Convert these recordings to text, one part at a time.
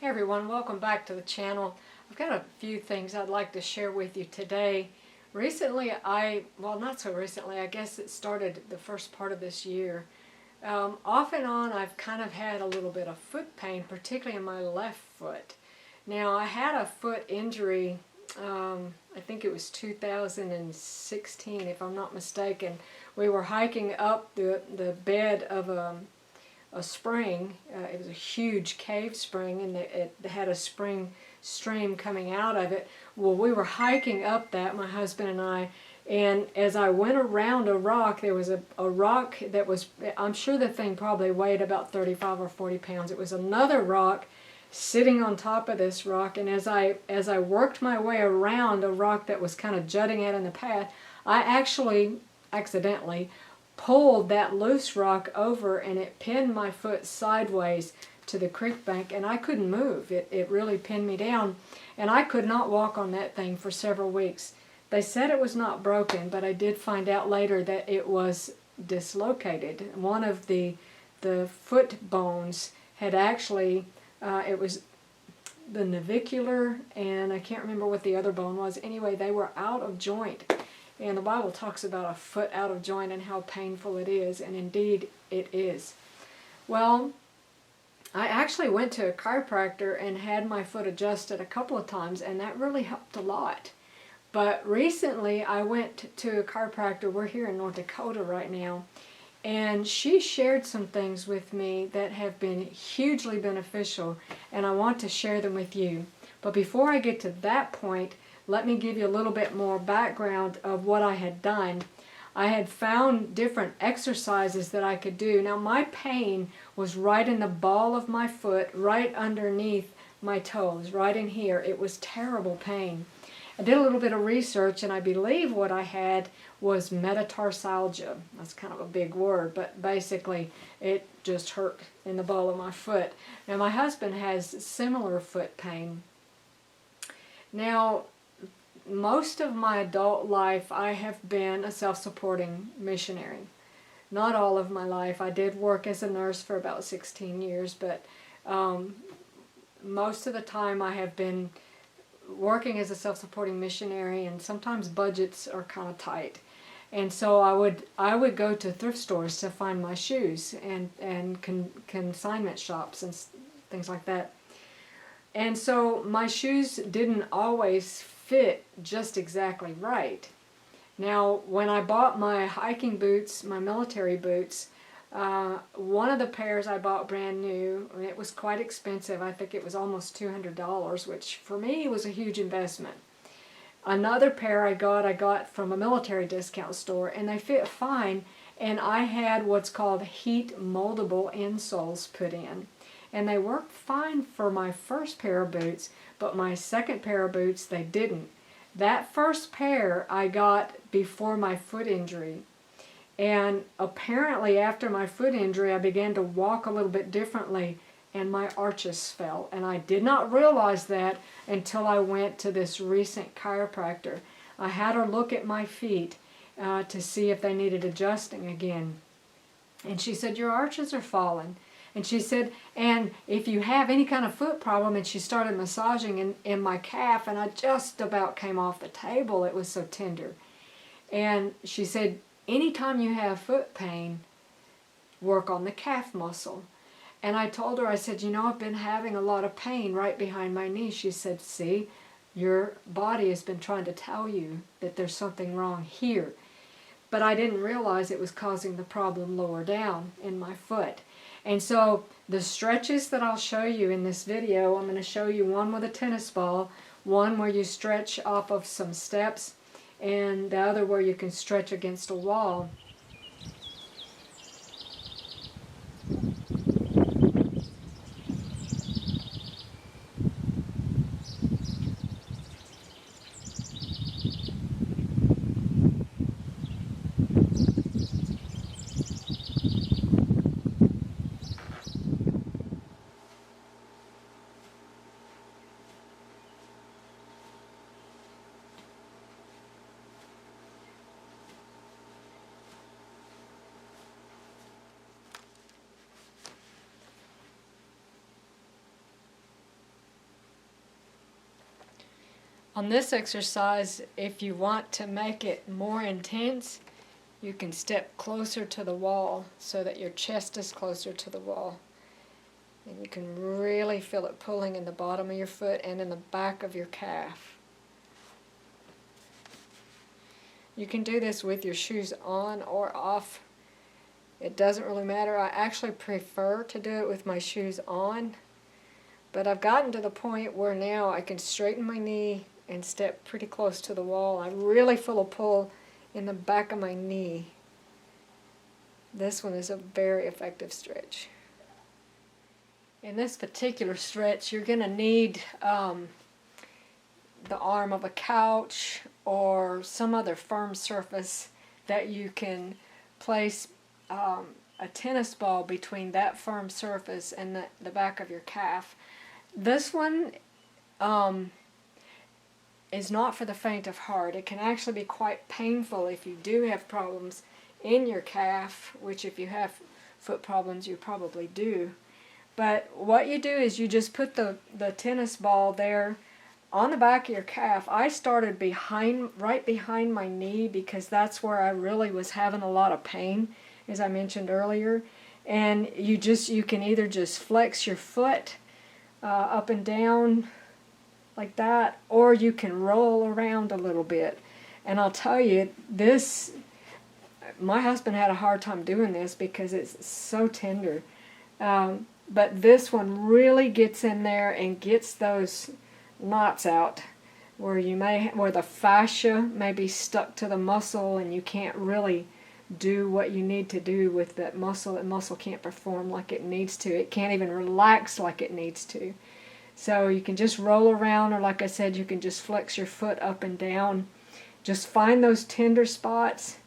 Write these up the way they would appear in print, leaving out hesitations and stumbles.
Hey everyone, welcome back to the channel. I've got a few things I'd like to share with you today. Recently, well not so recently, I guess it started the first part of this year. Off and on I've kind of had a little bit of foot pain, particularly in my left foot. Now I had a foot injury, I think it was 2016 if I'm not mistaken. We were hiking up the bed of a spring. It was a huge cave spring, and it had a spring stream coming out of it. Well, we were hiking up that, my husband and I, and as I went around a rock, there was a rock that was, I'm sure the thing probably weighed about 35 or 40 pounds. It was another rock sitting on top of this rock, and as I worked my way around a rock that was kind of jutting out in the path, I actually accidentally pulled that loose rock over, and it pinned my foot sideways to the creek bank, and I couldn't move. It really pinned me down, and I could not walk on that thing for several weeks. They said it was not broken, but I did find out later that it was dislocated. One of the foot bones had actually, it was the navicular, and I can't remember what the other bone was. Anyway, they were out of joint. And the Bible talks about a foot out of joint and how painful it is, and indeed it is. Well, I actually went to a chiropractor and had my foot adjusted a couple of times, and that really helped a lot. But recently I went to a chiropractor. We're here in North Dakota right now, and she shared some things with me that have been hugely beneficial, and I want to share them with you. But before I get to that point, let me give you a little bit more background of what I had done. I had found different exercises that I could do. Now my pain was right in the ball of my foot, right underneath my toes, right in here. It was terrible pain. I did a little bit of research, and I believe what I had was metatarsalgia. That's kind of a big word, but basically it just hurt in the ball of my foot. Now my husband has similar foot pain. Now, most of my adult life I have been a self-supporting missionary. Not all of my life. I did work as a nurse for about 16 years, but most of the time I have been working as a self-supporting missionary, and sometimes budgets are kind of tight. And so I would go to thrift stores to find my shoes, and consignment shops and things like that. And so my shoes didn't always fit just exactly right. Now, when I bought my hiking boots, my military boots, one of the pairs I bought brand new, and it was quite expensive. I think it was almost $200, which for me was a huge investment. Another pair I got from a military discount store, and they fit fine, and I had what's called heat moldable insoles put in. And they worked fine for my first pair of boots, but my second pair of boots, they didn't. That first pair I got before my foot injury. And apparently after my foot injury, I began to walk a little bit differently, and my arches fell. And I did not realize that until I went to this recent chiropractor. I had her look at my feet to see if they needed adjusting again. And she said, "Your arches are falling." And she said, "And if you have any kind of foot problem," and she started massaging in my calf, and I just about came off the table. It was so tender. And she said, "Anytime you have foot pain, work on the calf muscle." And I told her, I said, "You know, I've been having a lot of pain right behind my knee." She said, "See, your body has been trying to tell you that there's something wrong here." But I didn't realize it was causing the problem lower down in my foot. And so the stretches that I'll show you in this video, I'm going to show you one with a tennis ball, one where you stretch off of some steps, and the other where you can stretch against a wall. On this exercise, if you want to make it more intense, you can step closer to the wall so that your chest is closer to the wall. And you can really feel it pulling in the bottom of your foot and in the back of your calf. You can do this with your shoes on or off. It doesn't really matter. I actually prefer to do it with my shoes on, but I've gotten to the point where now I can straighten my knee and step pretty close to the wall. I really feel a pull in the back of my knee. This one is a very effective stretch. In this particular stretch, you're going to need the arm of a couch or some other firm surface that you can place a tennis ball between that firm surface and the back of your calf. This one is not for the faint of heart. It can actually be quite painful if you do have problems in your calf, which if you have foot problems you probably do. But what you do is you just put the tennis ball there on the back of your calf. I started right behind my knee because that's where I really was having a lot of pain, as I mentioned earlier. And you can either just flex your foot up and down like that, or you can roll around a little bit. And I'll tell you, my husband had a hard time doing this because it's so tender. But this one really gets in there and gets those knots out where the fascia may be stuck to the muscle and you can't really do what you need to do with that muscle. The muscle can't perform like it needs to. It can't even relax like it needs to. So you can just roll around, or like I said, you can just flex your foot up and down. Just find those tender spots.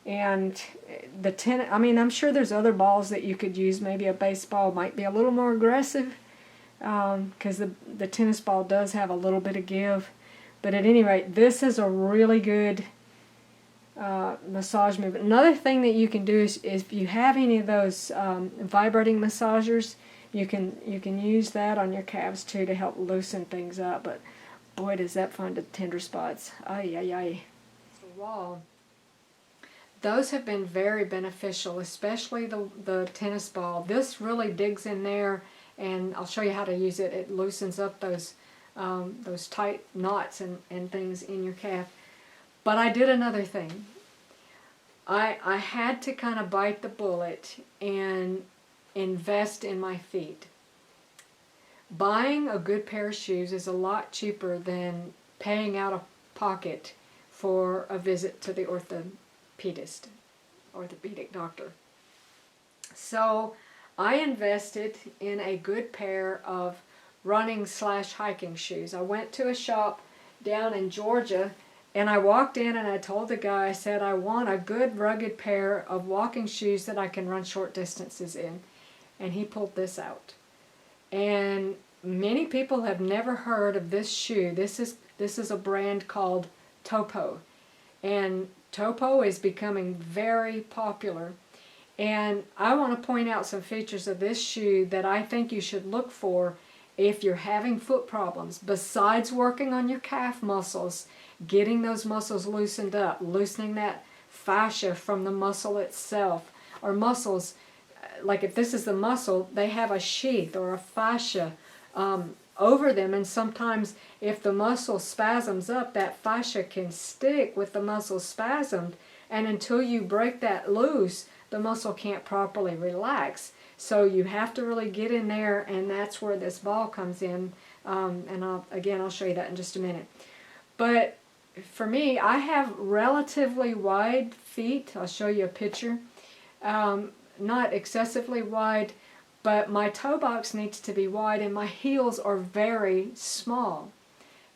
And I'm sure there's other balls that you could use. Maybe a baseball might be a little more aggressive because the tennis ball does have a little bit of give. But at any rate, this is a really good massage movement. Another thing that you can do is if you have any of those vibrating massagers, you can use that on your calves too to help loosen things up. But boy, does that find the tender spots. Ay, ay, ay. The wall. Those have been very beneficial, especially the tennis ball. This really digs in there, and I'll show you how to use it. It loosens up those tight knots and things in your calf. But I did another thing. I had to kind of bite the bullet and invest in my feet. Buying a good pair of shoes is a lot cheaper than paying out of pocket for a visit to the orthopedic doctor. So I invested in a good pair of running/hiking shoes. I went to a shop down in Georgia and I walked in and I told the guy, I said, I want a good rugged pair of walking shoes that I can run short distances in. And he pulled this out. And many people have never heard of this shoe. This is a brand called Topo. And Topo is becoming very popular. And I want to point out some features of this shoe that I think you should look for if you're having foot problems. Besides working on your calf muscles, getting those muscles loosened up, loosening that fascia from the muscle itself, or muscles, like if this is the muscle, they have a sheath or a fascia over them, and sometimes if the muscle spasms up, that fascia can stick with the muscle spasmed, and until you break that loose, the muscle can't properly relax. So you have to really get in there, and that's where this ball comes in. And I'll show you that in just a minute. But for me, I have relatively wide feet. I'll show you a picture. Not excessively wide, but my toe box needs to be wide, and my heels are very small.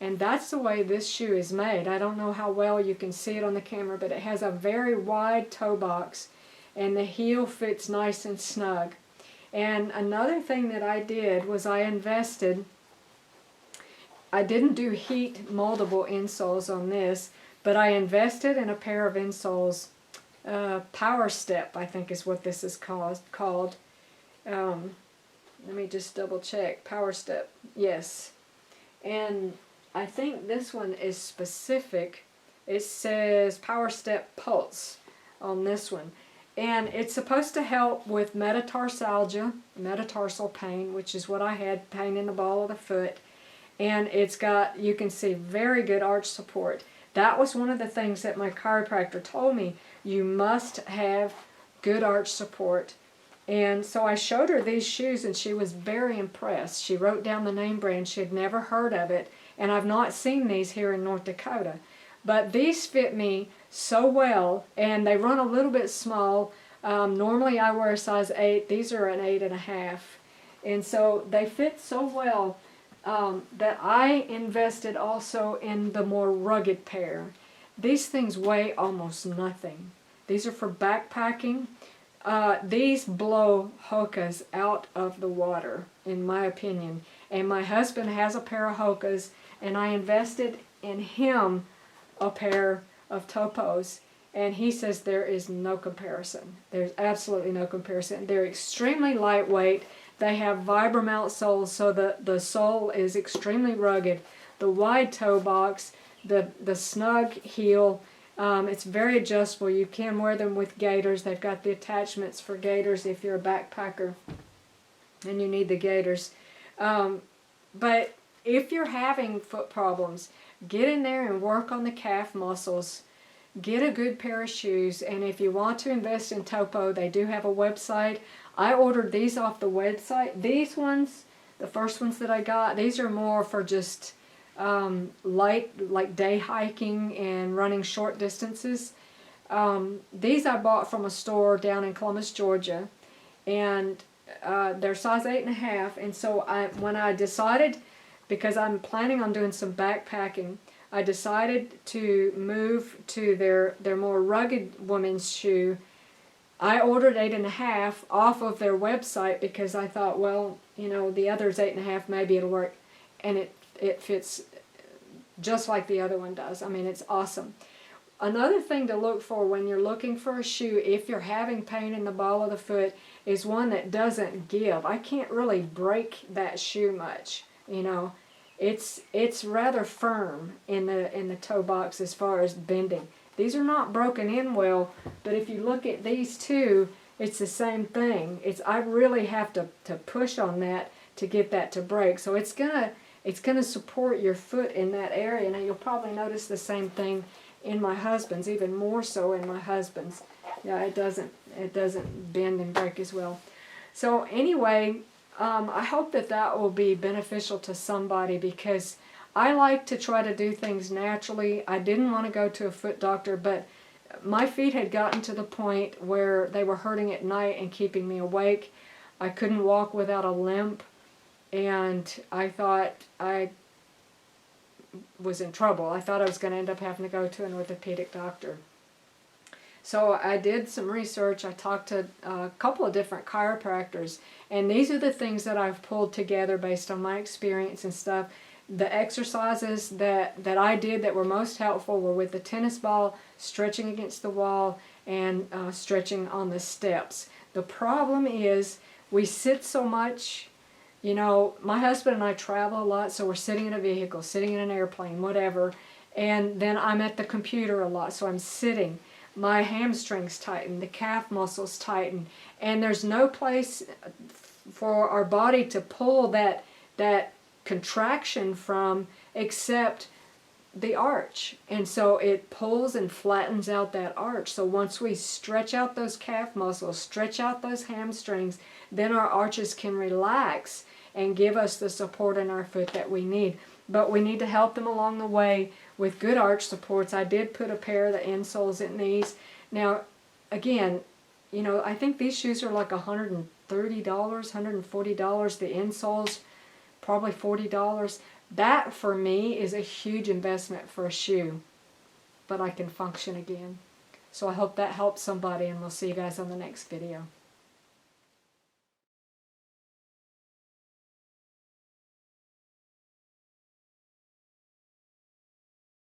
And that's the way this shoe is made. I don't know how well you can see it on the camera, but it has a very wide toe box, and the heel fits nice and snug. And another thing that I did was I didn't do heat moldable insoles on this, but I invested in a pair of insoles. Power Step, I think is what this is called. Let me just double check. Power Step, yes. And I think this one is specific. It says Power Step Pulse on this one. And it's supposed to help with metatarsalgia, metatarsal pain, which is what I had, pain in the ball of the foot. And it's got, you can see, very good arch support. That was one of the things that my chiropractor told me. You must have good arch support. And so I showed her these shoes, and she was very impressed. She wrote down the name brand. She had never heard of it, and I've not seen these here in North Dakota. But these fit me so well, and they run a little bit small. Normally I wear a size 8. These are an 8.5. And so they fit so well that I invested also in the more rugged pair. These things weigh almost nothing. These are for backpacking. These blow Hokas out of the water, in my opinion. And my husband has a pair of Hokas, and I invested in him a pair of Topos, and he says there is no comparison. There's absolutely no comparison. They're extremely lightweight. They have Vibramount soles, so the sole is extremely rugged. The wide toe box, the snug heel, it's very adjustable. You can wear them with gaiters. They've got the attachments for gaiters if you're a backpacker and you need the gaiters. But if you're having foot problems, get in there and work on the calf muscles. Get a good pair of shoes, and if you want to invest in Topo, they do have a website. I ordered these off the website. These ones, the first ones that I got, these are more for just light, like day hiking and running short distances. These I bought from a store down in Columbus, Georgia, and they're size 8.5. And so when I decided, because I'm planning on doing some backpacking, I decided to move to their more rugged women's shoe. I ordered 8.5 off of their website because I thought, well, you know, the other's 8.5, maybe it'll work. And it fits just like the other one does. I mean, it's awesome. Another thing to look for when you're looking for a shoe, if you're having pain in the ball of the foot, is one that doesn't give. I can't really break that shoe much, you know. It's rather firm in the toe box as far as bending. These are not broken in well, but if you look at these two, it's the same thing. I really have to push on that to get that to break. So it's gonna support your foot in that area. Now you'll probably notice the same thing in my husband's, even more so in my husband's. Yeah, it doesn't bend and break as well. So anyway, I hope that will be beneficial to somebody, because I like to try to do things naturally. I didn't want to go to a foot doctor, but my feet had gotten to the point where they were hurting at night and keeping me awake. I couldn't walk without a limp, and I thought I was in trouble. I thought I was going to end up having to go to an orthopedic doctor. So I did some research. I talked to a couple of different chiropractors, and these are the things that I've pulled together based on my experience and stuff. The exercises that I did that were most helpful were with the tennis ball, stretching against the wall, and stretching on the steps. The problem is we sit so much. You know, my husband and I travel a lot, so we're sitting in a vehicle, sitting in an airplane, whatever, and then I'm at the computer a lot, so I'm sitting. My hamstrings tighten, the calf muscles tighten, and there's no place for our body to pull that contraction from except the arch. And so it pulls and flattens out that arch. So once we stretch out those calf muscles, stretch out those hamstrings, then our arches can relax and give us the support in our foot that we need. But we need to help them along the way with good arch supports. I did put a pair of the insoles in these. Now, again, you know, I think these shoes are like $130, $140. The insoles, probably $40. That, for me, is a huge investment for a shoe. But I can function again. So I hope that helps somebody, and we'll see you guys on the next video.